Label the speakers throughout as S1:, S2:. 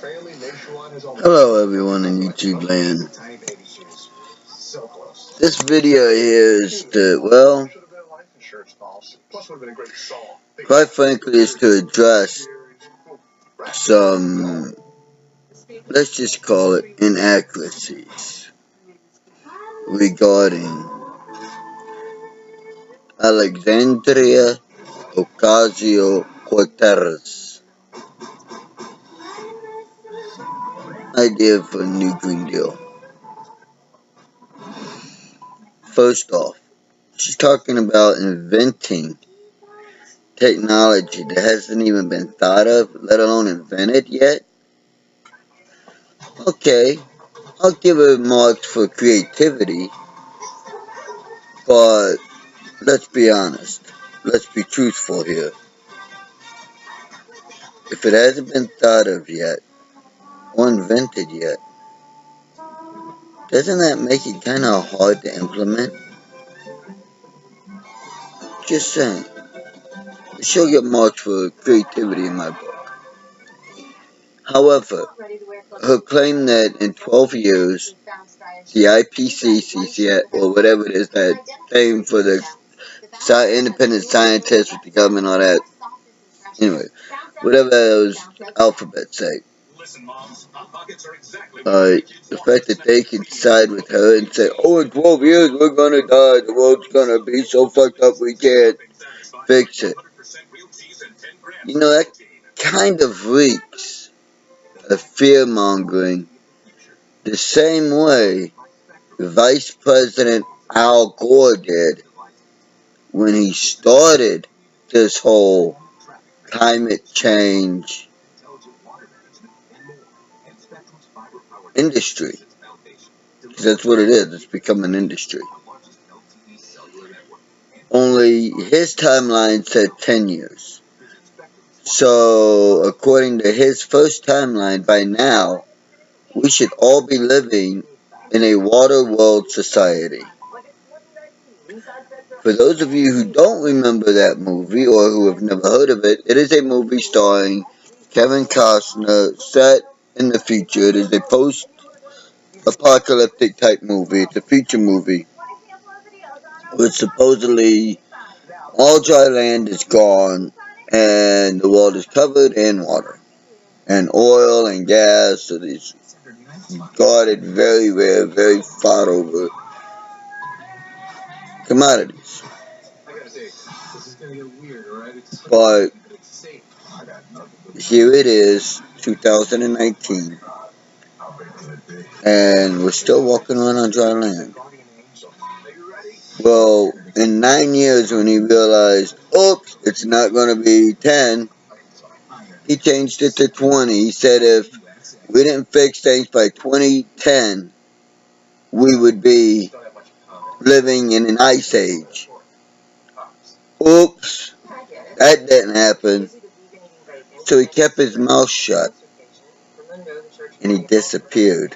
S1: Hello everyone in YouTube land. This video here is to, well, quite frankly, is to address some, let's just call it, inaccuracies regarding Alexandria Ocasio-Cortez idea for a new Green Deal. First off, she's talking about inventing technology that hasn't even been thought of, let alone invented yet. Okay, I'll give her marks for creativity, but let's be honest. Let's be truthful here. If it hasn't been thought of yet, or invented yet, doesn't that make it kind of hard to implement? Just saying. She'll get marks for creativity in my book. However, her claim that in 12 years, the IPCC, or whatever it is, that thing for the independent scientists with the government, all that, anyway, whatever those alphabets say, the fact that they can side with her and say, oh, in 12 years we're gonna die, the world's gonna be so fucked up we can't fix it. You know, that kind of reeks of fear-mongering the same way Vice President Al Gore did when he started this whole climate change industry. Because that's what it is. It's become an industry. Only his timeline said 10 years. So, according to his first timeline, by now, we should all be living in a water world society. For those of you who don't remember that movie, or who have never heard of it, it is a movie starring Kevin Costner, set in the future. It is a post-apocalyptic type movie. It's a future movie, which supposedly all dry land is gone, and the world is covered in water, and oil, and gas, so these guarded, very rare, very fought over commodities. But here it is, 2019, and we're still walking around on dry land. Well, in 9 years when he realized, oops, it's not going to be 10, he changed it to 20. He said if we didn't fix things by 2010, we would be living in an ice age. Oops, that didn't happen. So he kept his mouth shut, and he disappeared.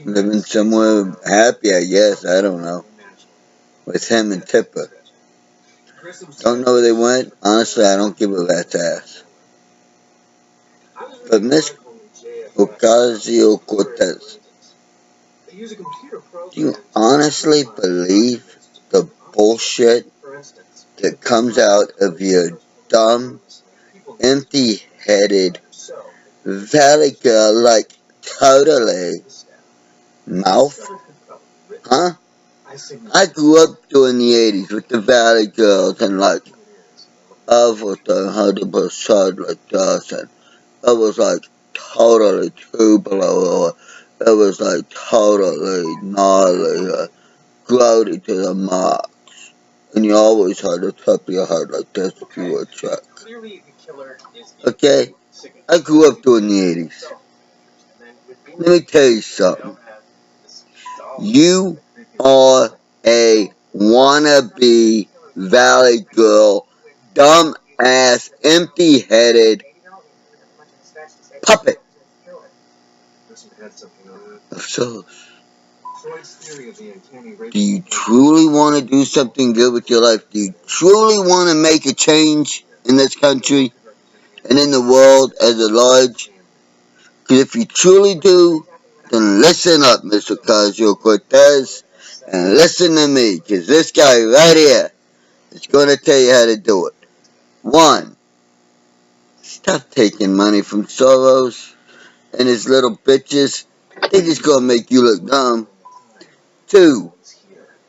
S1: Living somewhere happy, I guess, I don't know, with him and Tipper. Don't know where they went. Honestly, I don't give a rat's ass. But Miss Ocasio-Cortez, do you honestly believe the bullshit that comes out of your dumb, empty-headed, valley girl, like, totally mouth? Huh? I grew up during the 80s with the Valley Girls, and like, everything 100% like this, and it was like totally tubular, it was like totally gnarly, grody to the max, and you always had the top of your head like this if you were a chick. Okay? I grew up during the 80s. Let me tell you something. You are a wannabe Valley Girl, dumb-ass, empty-headed puppet of sorts. Do you truly want to do something good with your life? Do you truly want to make a change in this country? and in the world as a large. Because if you truly do, then listen up, Mr. Ocasio-Cortez, and listen to me, because this guy right here is going to tell you how to do it. 1. Stop taking money from Soros and his little bitches. They just going to make you look dumb. 2.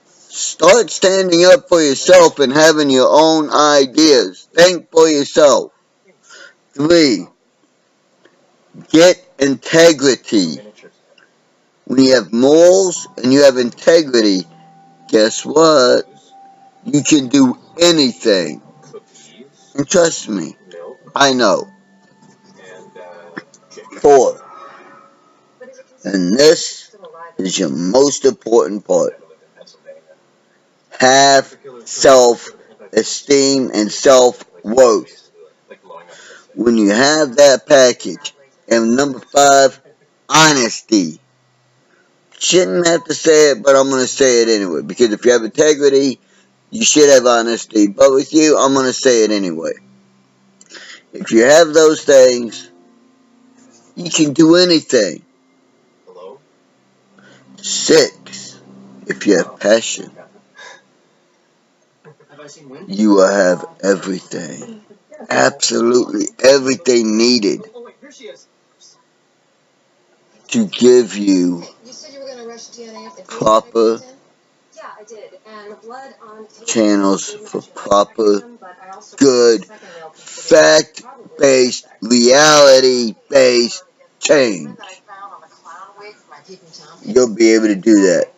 S1: Start standing up for yourself and having your own ideas. Think for yourself. 3. Get integrity. When you have morals and you have integrity, guess what? You can do anything. And trust me, I know. 4. And this is your most important part. Have self-esteem and self-worth. When you have that package. And number 5, honesty. Shouldn't have to say it, but I'm going to say it anyway. Because if you have integrity, you should have honesty. But with you, I'm going to say it anyway. If you have those things, you can do anything. 6. If you have passion, you will have everything. Absolutely everything needed to give you proper channels for proper, good, fact-based, reality-based change. You'll be able to do that.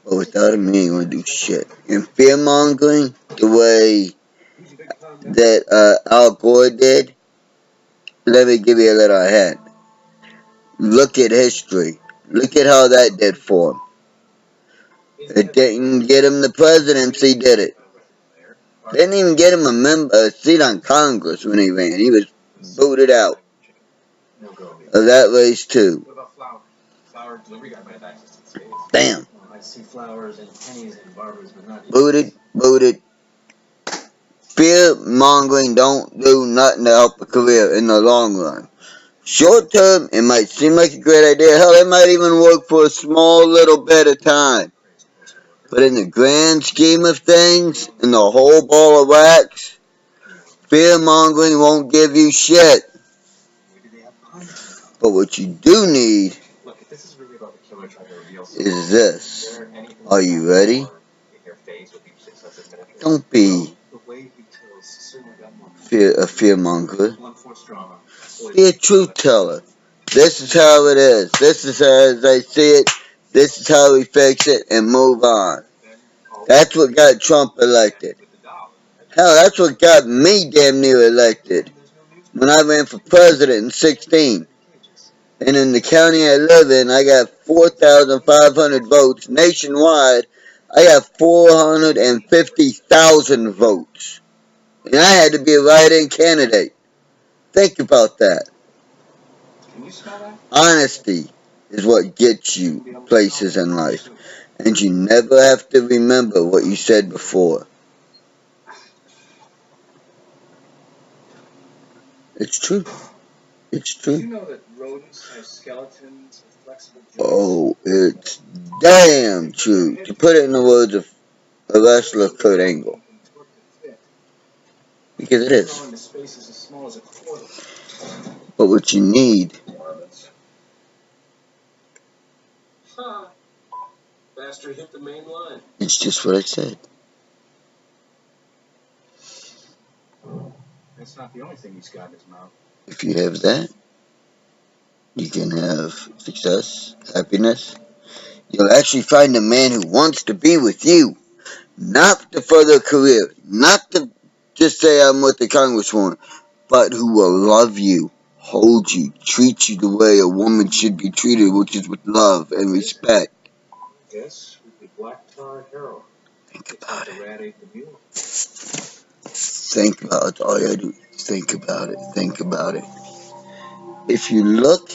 S1: But without him, you ain't gonna do shit. And fear-mongering, the way that Al Gore did, let me give you a little hint. Look at history. Look at how that did for him. It didn't get him the presidency, did it? Didn't even get him a seat on Congress when he ran. He was booted out of that race too. Damn. Booted. Fear-mongering don't do nothing to help a career in the long run. Short term, it might seem like a great idea. Hell, it might even work for a small little bit of time. But in the grand scheme of things, in the whole ball of wax, fear-mongering won't give you shit. But what you do need is this. Are you ready? Don't be a fearmonger. Be a truth teller. This is how it is. This is as I see it. This is how we fix it and move on. That's what got Trump elected. Hell, that's what got me damn near elected. When I ran for president in 16. And in the county I live in, I got 4,500 votes. Nationwide, I got 450,000 votes. And I had to be a write-in candidate. Think about that. Honesty is what gets you places in life. And you never have to remember what you said before. It's true. It's true. Did you know that rodents have skeletons with flexible joints? Oh, it's damn true. To put it in the words of a wrestler, Kurt Angle. Because it is. But what you need it's just what I said. That's not the only thing he's got in his mouth. If you have that, you can have success, happiness. You'll actually find a man who wants to be with you. Not to further a career. Not to just say I'm with the congresswoman. But who will love you, hold you, treat you the way a woman should be treated, which is with love and respect. Yes, with the black tar heroin. Think about it. Think about it. All you gotta do is think about it. Think about it. If you look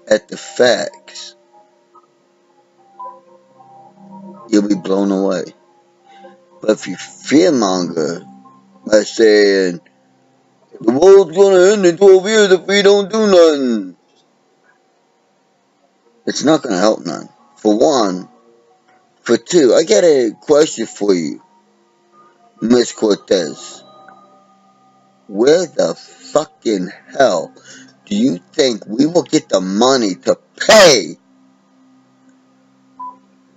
S1: at the facts, you'll be blown away. But if you fearmonger by saying, The world's gonna end in 12 years if we don't do nothing. It's not gonna help none. For one. For two, I got a question for you, Miss Cortez. Where the fucking hell do you think we will get the money to pay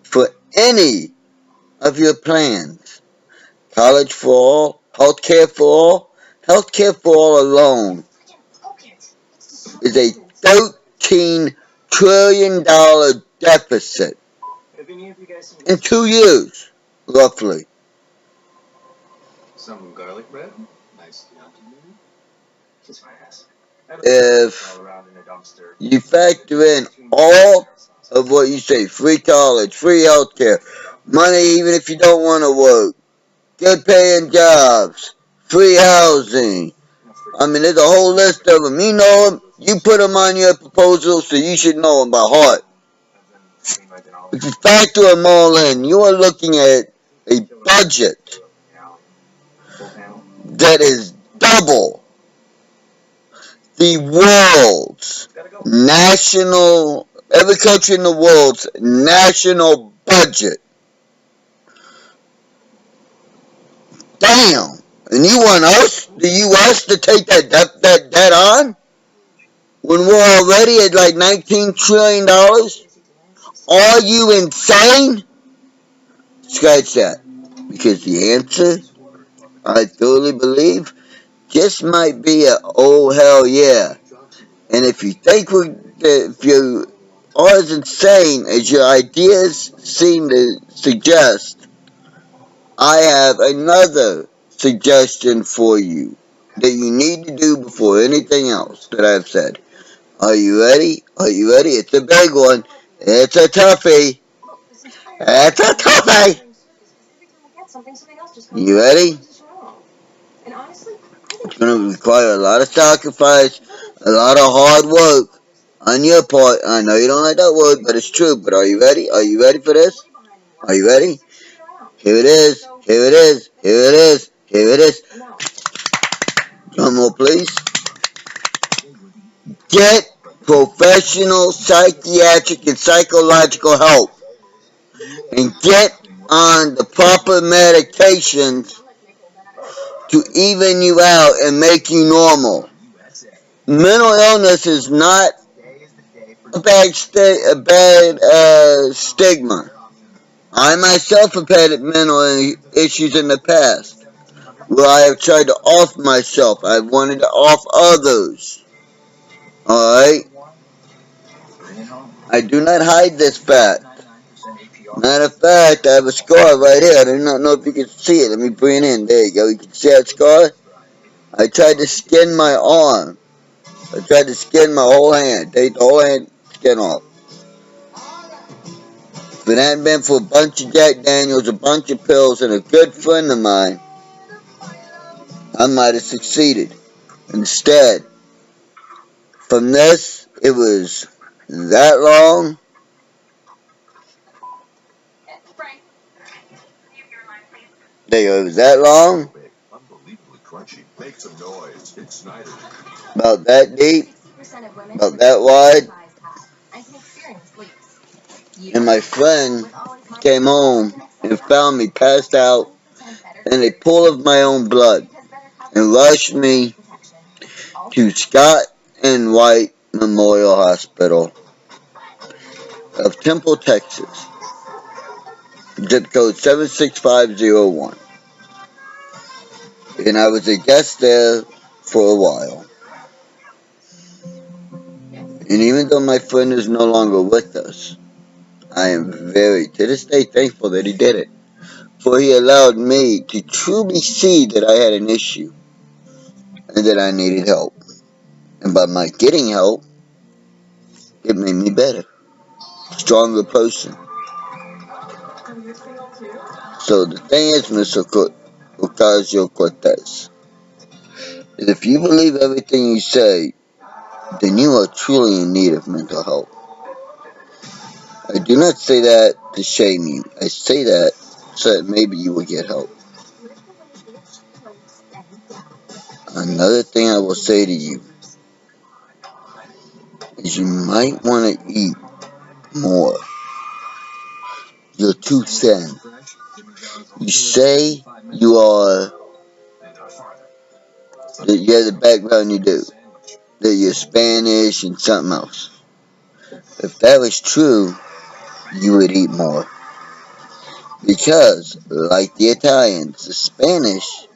S1: for any of your plans? College for all, healthcare for all. Healthcare for all alone is a $13 trillion deficit in 2 years, roughly.
S2: Some garlic bread? Nice.
S1: If you factor in all of what you say, free college, free healthcare, money even if you don't want to work, good paying jobs, free housing. I mean, there's a whole list of them. You know them. You put them on your proposal, so you should know them by heart. If you factor them all in, you are looking at a budget that is double the world's every country in the world's national budget. Damn. And you want us, the U.S., to take that on? When we're already at like $19 trillion? Are you insane? Scratch that. Because the answer, I truly believe, just might be a oh hell yeah. And if you think if you are as insane as your ideas seem to suggest, I have another suggestion for you that you need to do before anything else that I've said. Are you ready? Are you ready? It's a big one. It's a toughie. It's a toughie. You ready? It's going to require a lot of sacrifice, a lot of hard work on your part. I know you don't like that word, but it's true. But are you ready? Are you ready for this? Are you ready? Here it is. Here it is. Here it is. Here it is. Drum roll, please. Get professional psychiatric and psychological help. And get on the proper medications to even you out and make you normal. Mental illness is not a bad stigma. I myself have had mental issues in the past where I have tried to off myself. I've wanted to off others. Alright? I do not hide this fact. Matter of fact, I have a scar right here. I do not know if you can see it. Let me bring it in. There you go. You can see that scar? I tried to skin my arm. I tried to skin my whole hand. Take the whole hand skin off. If it hadn't been for a bunch of Jack Daniels, a bunch of pills, and a good friend of mine, I might have succeeded. Instead, from this, it was that long. There you go. It was that long. About that deep. About that wide. And my friend came home and found me passed out in a pool of my own blood and rushed me to Scott and White Memorial Hospital of Temple, Texas, zip code 76501. And I was a guest there for a while. And even though my friend is no longer with us, I am to this day, thankful that he did it. For he allowed me to truly see that I had an issue and that I needed help. And by my getting help, it made me better, stronger person. So the thing is, Mr. Ocasio-Cortez, is if you believe everything you say, then you are truly in need of mental help. I do not say that to shame you. I say that so that maybe you will get help. Another thing I will say to you is you might want to eat more. You're too thin. You say you are, that you have the background you do, that you're Spanish and something else. If that was true, you would eat more. Because, like the Italians, the Spanish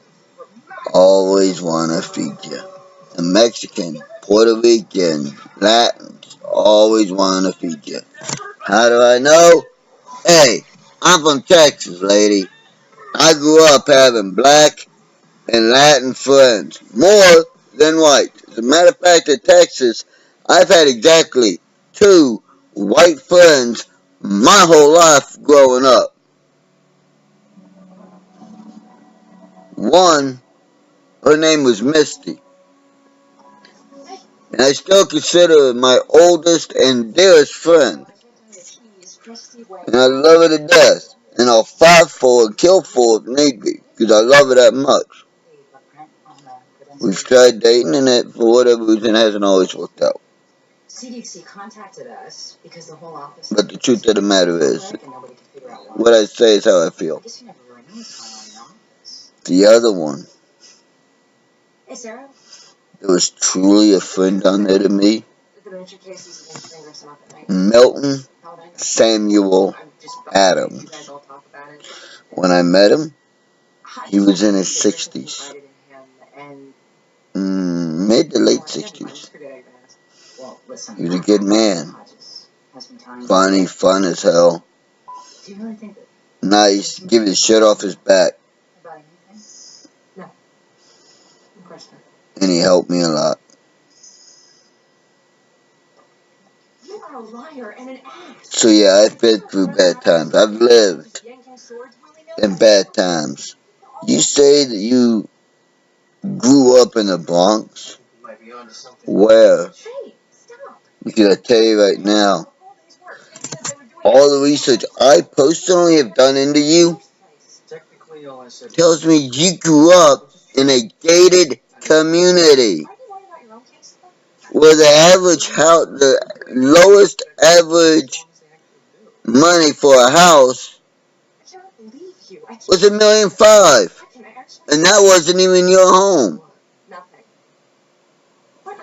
S1: always want to feed you. The Mexican, Puerto Rican, Latins always want to feed you. How do I know? Hey, I'm from Texas, lady. I grew up having black and Latin friends, more than white. As a matter of fact, in Texas, I've had exactly 2 white friends my whole life growing up. One, her name was Misty, and I still consider her my oldest and dearest friend. And I love her to death, and I'll fight for her and kill for her if need be, because I love her that much. We've tried dating, and it, for whatever reason, hasn't always worked out. But the truth of the matter is, what I say is how I feel. The other one, there was truly a friend down there to me, Milton Samuel Adams. When I met him, he was in his 60s. Mid to late 60s. He was a good man. Funny, fun as hell. Nice, give his shirt off his back. And he helped me a lot. So yeah, I've been through bad times. I've lived in bad times. You say that you grew up in the Bronx? Where? Because I tell you right now, all the research I personally have done into you tells me you grew up in a gated community where the average house, the lowest average money for a house was $1.5 million, and that wasn't even your home.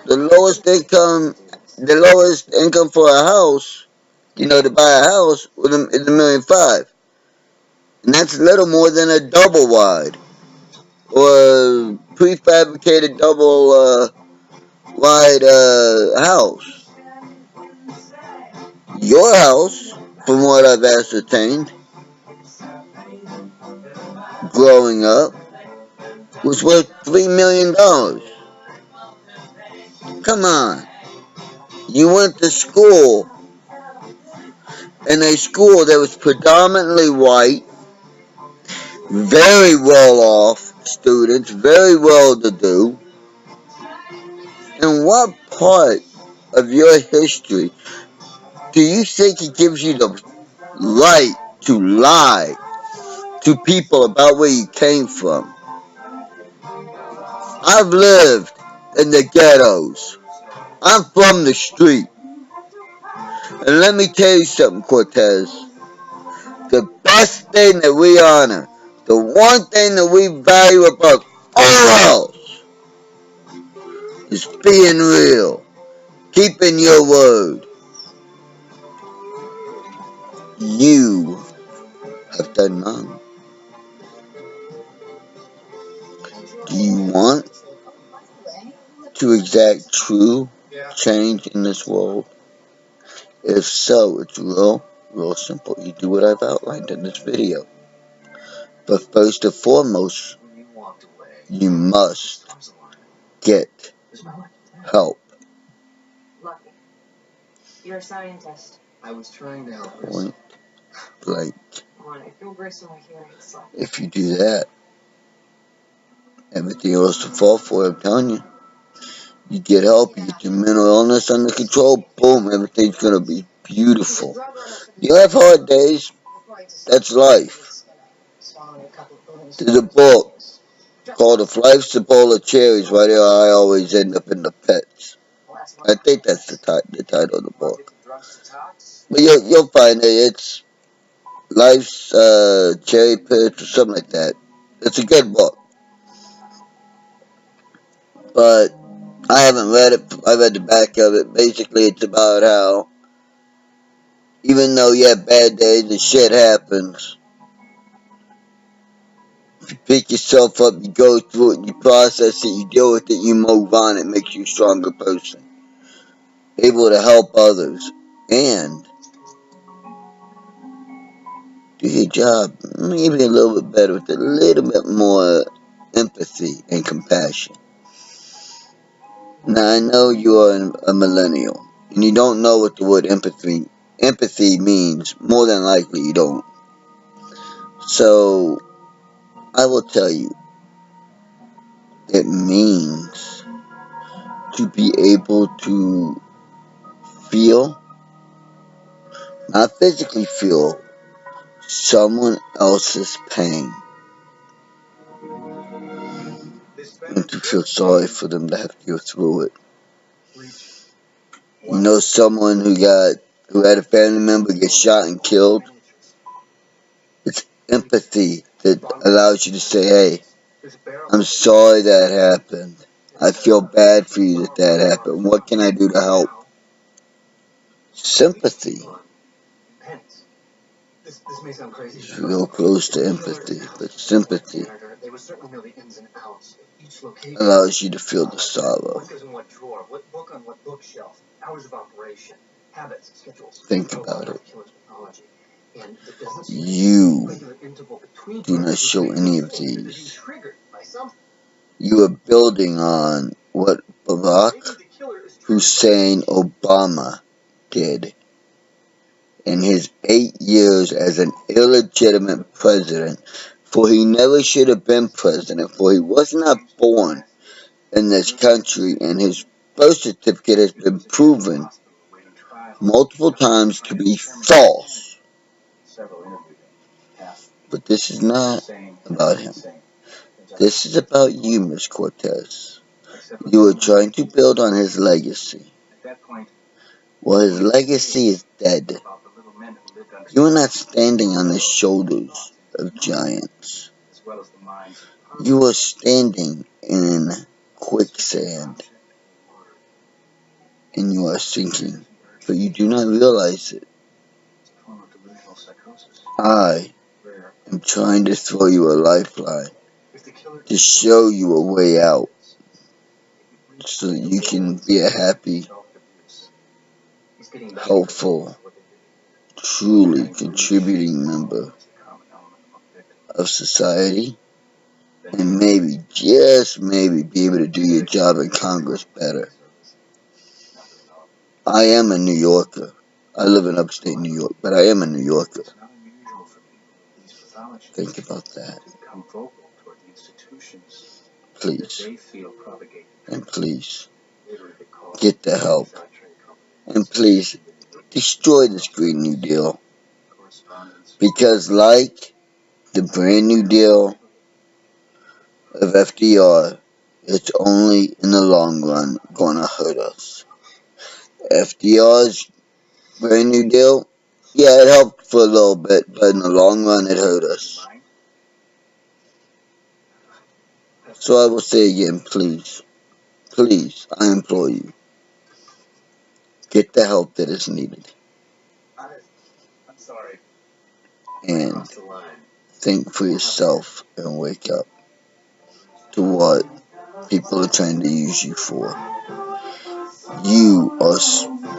S1: The lowest income for a house, to buy a house is $1.5 million, and that's little more than a double wide or a prefabricated double wide house. Your house, from what I've ascertained, growing up, was worth $3 million. Come on. You went to school in a school that was predominantly white, very well off students, very well to do. And what part of your history do you think it gives you the right to lie to people about where you came from? I've lived in the ghettos. I'm from the street. And let me tell you something, Cortez. The best thing that we honor, the one thing that we value above all else, is being real, keeping your word. You have done none. Do you want to exact true change in this world? If so, it's real simple. You do what I've outlined in this video. But first and foremost, you must get help.
S2: You're a scientist. I was trying to help.
S1: Point blank.
S2: I feel gristle here.
S1: If you do that, everything else will fall for it, I'm telling you. You get help, you get your mental illness under control, boom, everything's gonna be beautiful. You have hard days, that's life. There's a book called If Life's a Bowl of Cherries, Why Do I Always End Up in the Pits? I think that's the title of the book. But you'll find it. It's Life's Cherry Pits or something like that. It's a good book. But I haven't read it. I read the back of it. Basically, it's about how even though you have bad days and shit happens, if you pick yourself up, you go through it, you process it, you deal with it, you move on, it makes you a stronger person. Able to help others. And do your job maybe a little bit better with a little bit more empathy and compassion. Now, I know you are a millennial, and you don't know what the word empathy means. More than likely, you don't. So, I will tell you, it means to be able to feel, not physically feel, someone else's pain. And to feel sorry for them to have to go through it. You know someone who had a family member get shot and killed? It's empathy that allows you to say, hey, I'm sorry that happened. I feel bad for you that happened. What can I do to help? Sympathy. It's real close to empathy, but sympathy allows you to feel the sorrow. Think about it. You do not show any of these. You are building on what Barack Hussein Obama did in his 8 years as an illegitimate president, for he never should have been president, for he was not born in this country, and his birth certificate has been proven multiple times to be false. But this is not about him. This is about you, Ms. Cortez. You are trying to build on his legacy. Well, his legacy is dead. You are not standing on the shoulders of giants. You are standing in quicksand. And you are sinking. But you do not realize it. I am trying to throw you a lifeline. To show you a way out. So that you can be a happy, helpful, truly contributing member of society, and maybe, just maybe, be able to do your job in Congress better. I am a New Yorker. I live in upstate New York, but I am a New Yorker. Think about that. Please. And please, get the help. And please, destroy this Green New Deal. Because like the brand New Deal of FDR, it's only in the long run gonna hurt us. FDR's brand New Deal, yeah, it helped for a little bit, but in the long run it hurt us. So I will say again, please, please, I implore you, get the help that is needed. And think for yourself and wake up to what people are trying to use you for. You are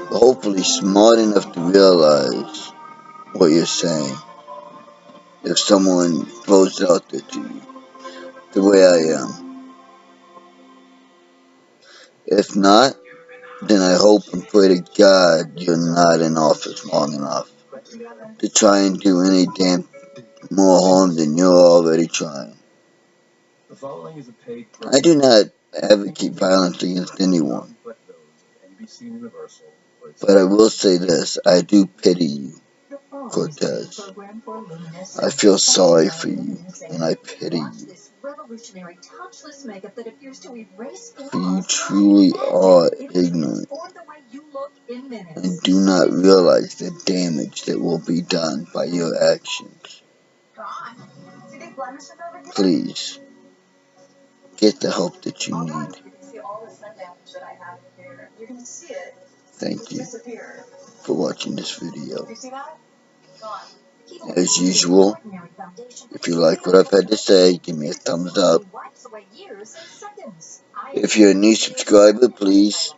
S1: hopefully smart enough to realize what you're saying. If someone throws it out there to you, the way I am. If not, then I hope and pray to God you're not in office long enough to try and do any damn more harm than you're already trying. I do not advocate violence against anyone. But I will say this, I do pity you, Cortez. I feel sorry for you, and I pity you. For you truly are ignorant and do not realize the damage that will be done by your actions. Please, get the help that you need. Thank you for watching this video. As usual, if you like what I've had to say, give me a thumbs up. If you're a new subscriber, please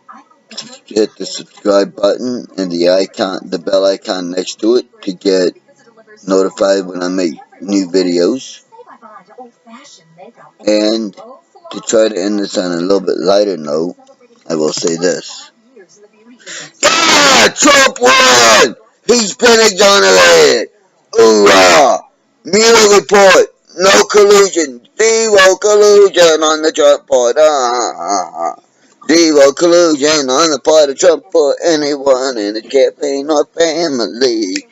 S1: hit the subscribe button and the bell icon next to it to get notified when I make new videos. And to try to end this on a little bit lighter note, I will say this. Trump won! He's been exonerated! Hoorah! Mueller report! No collusion! Zero collusion on the Trump part! Zero collusion on the part of Trump for anyone in the campaign or family.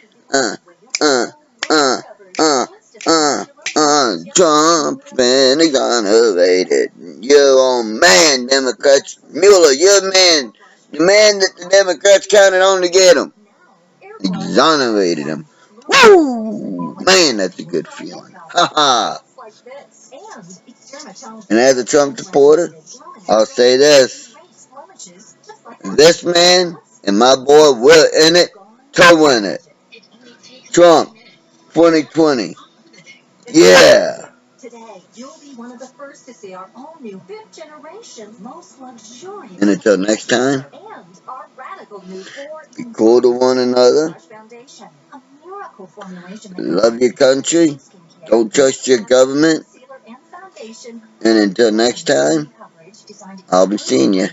S1: Trump's been exonerated. You're on man, Democrats. Mueller, you're man. The man that the Democrats counted on to get him. Exonerated him. Woo! Man, that's a good feeling. Ha ha. And as a Trump supporter, I'll say this. This man and my boy were in it to win it. Trump, 2020. Yeah. And until next time, be cool to one another. Love your country. Don't trust your government. And until next time, I'll be seeing you.